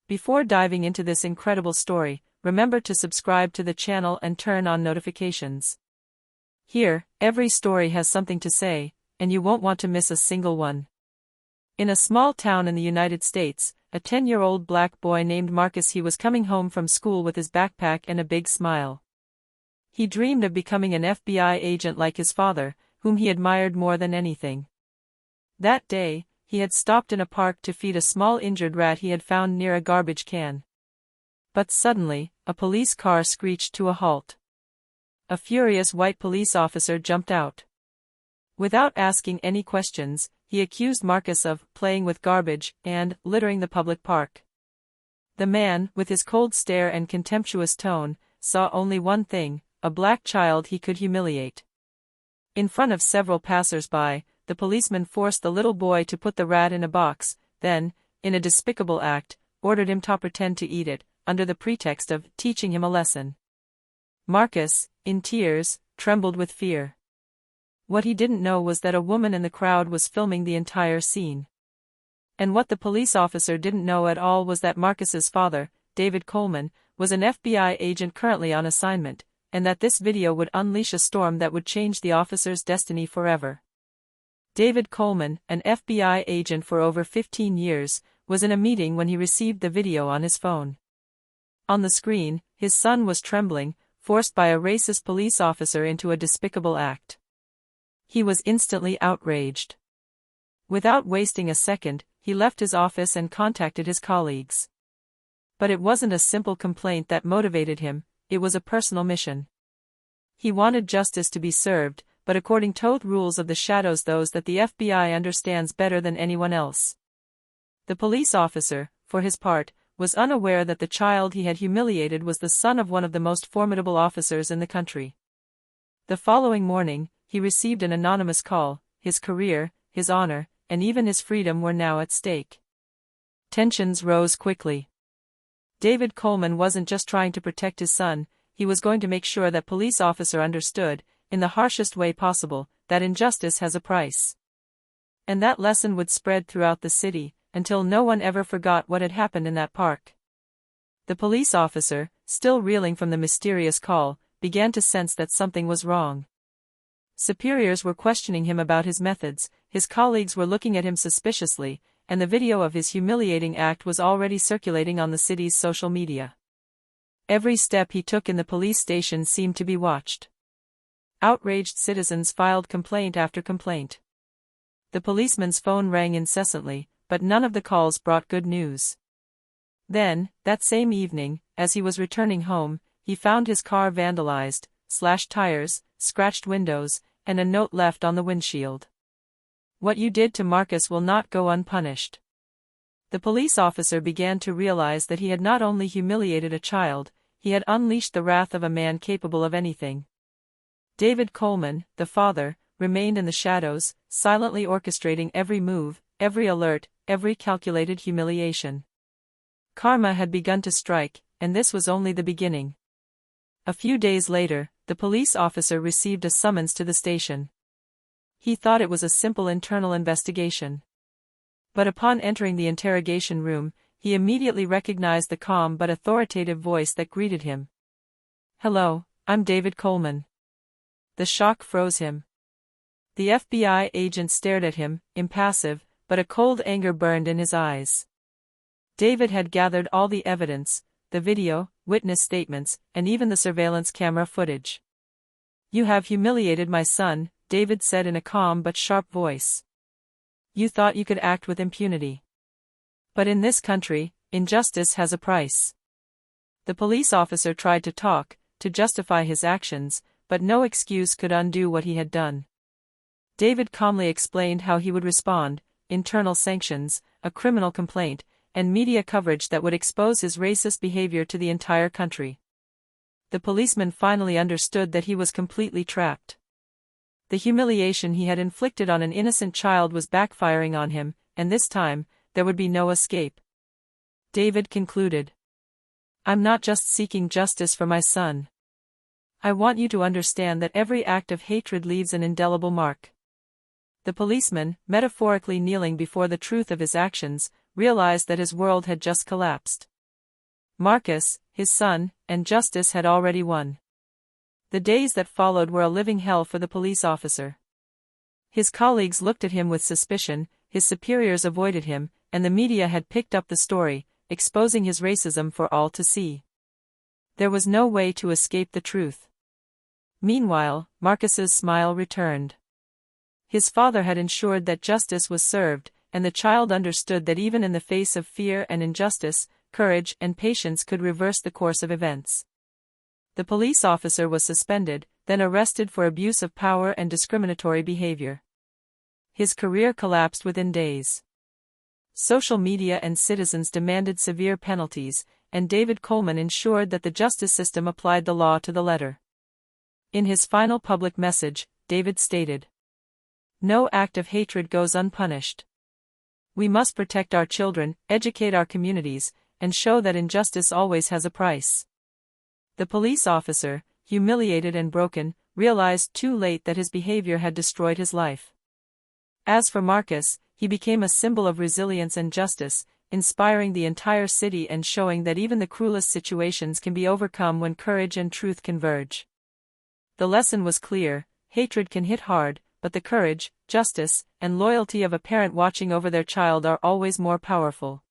Before diving into this incredible story, remember to subscribe to the channel and turn on notifications. Here, every story has something to say, and you won't want to miss a single one. In a small town in the United States, a 10-year-old black boy named Marcus he was coming home from school with his backpack and a big smile. He dreamed of becoming an FBI agent like his father, whom he admired more than anything. That day, he had stopped in a park to feed a small injured rat he had found near a garbage can. But suddenly, a police car screeched to a halt. A furious white police officer jumped out. Without asking any questions, he accused Marcus of playing with garbage and littering the public park. The man, with his cold stare and contemptuous tone, saw only one thing: a black child he could humiliate. In front of several passers-by, the policeman forced the little boy to put the rat in a box, then, in a despicable act, ordered him to pretend to eat it, under the pretext of teaching him a lesson. Marcus, in tears, trembled with fear. What he didn't know was that a woman in the crowd was filming the entire scene. And what the police officer didn't know at all was that Marcus's father, David Coleman, was an FBI agent currently on assignment, and that this video would unleash a storm that would change the officer's destiny forever. David Coleman, an FBI agent for over 15 years, was in a meeting when he received the video on his phone. On the screen, his son was trembling, forced by a racist police officer into a despicable act. He was instantly outraged. Without wasting a second, he left his office and contacted his colleagues. But it wasn't a simple complaint that motivated him, it was a personal mission. He wanted justice to be served, but according to rules of the shadows, those that the FBI understands better than anyone else. The police officer, for his part, was unaware that the child he had humiliated was the son of one of the most formidable officers in the country. The following morning, he received an anonymous call. His career, his honor, and even his freedom were now at stake. Tensions rose quickly. David Coleman wasn't just trying to protect his son, he was going to make sure that police officer understood, in the harshest way possible, that injustice has a price. And that lesson would spread throughout the city, until no one ever forgot what had happened in that park. The police officer, still reeling from the mysterious call, began to sense that something was wrong. Superiors were questioning him about his methods, his colleagues were looking at him suspiciously, and the video of his humiliating act was already circulating on the city's social media. Every step he took in the police station seemed to be watched. Outraged citizens filed complaint after complaint. The policeman's phone rang incessantly, but none of the calls brought good news. Then, that same evening, as he was returning home, he found his car vandalized, slashed tires, scratched windows, and a note left on the windshield. "What you did to Marcus will not go unpunished." The police officer began to realize that he had not only humiliated a child, he had unleashed the wrath of a man capable of anything. David Coleman, the father, remained in the shadows, silently orchestrating every move, every alert, every calculated humiliation. Karma had begun to strike, and this was only the beginning. A few days later, the police officer received a summons to the station. He thought it was a simple internal investigation. But upon entering the interrogation room, he immediately recognized the calm but authoritative voice that greeted him. "Hello, I'm David Coleman." The shock froze him. The FBI agent stared at him, impassive, but a cold anger burned in his eyes. David had gathered all the evidence, the video, witness statements, and even the surveillance camera footage. "You have humiliated my son," David said in a calm but sharp voice. "You thought you could act with impunity. But in this country, injustice has a price." The police officer tried to talk, to justify his actions, but no excuse could undo what he had done. David calmly explained how he would respond: internal sanctions, a criminal complaint, and media coverage that would expose his racist behavior to the entire country. The policeman finally understood that he was completely trapped. The humiliation he had inflicted on an innocent child was backfiring on him, and this time, there would be no escape. David concluded. "I'm not just seeking justice for my son. I want you to understand that every act of hatred leaves an indelible mark." The policeman, metaphorically kneeling before the truth of his actions, realized that his world had just collapsed. Marcus, his son, and justice had already won. The days that followed were a living hell for the police officer. His colleagues looked at him with suspicion, his superiors avoided him, and the media had picked up the story, exposing his racism for all to see. There was no way to escape the truth. Meanwhile, Marcus's smile returned. His father had ensured that justice was served, and the child understood that even in the face of fear and injustice, courage and patience could reverse the course of events. The police officer was suspended, then arrested for abuse of power and discriminatory behavior. His career collapsed within days. Social media and citizens demanded severe penalties, and David Coleman ensured that the justice system applied the law to the letter. In his final public message, David stated, "No act of hatred goes unpunished. We must protect our children, educate our communities, and show that injustice always has a price." The police officer, humiliated and broken, realized too late that his behavior had destroyed his life. As for Marcus, he became a symbol of resilience and justice, inspiring the entire city and showing that even the cruelest situations can be overcome when courage and truth converge. The lesson was clear: hatred can hit hard, but the courage, justice, and loyalty of a parent watching over their child are always more powerful.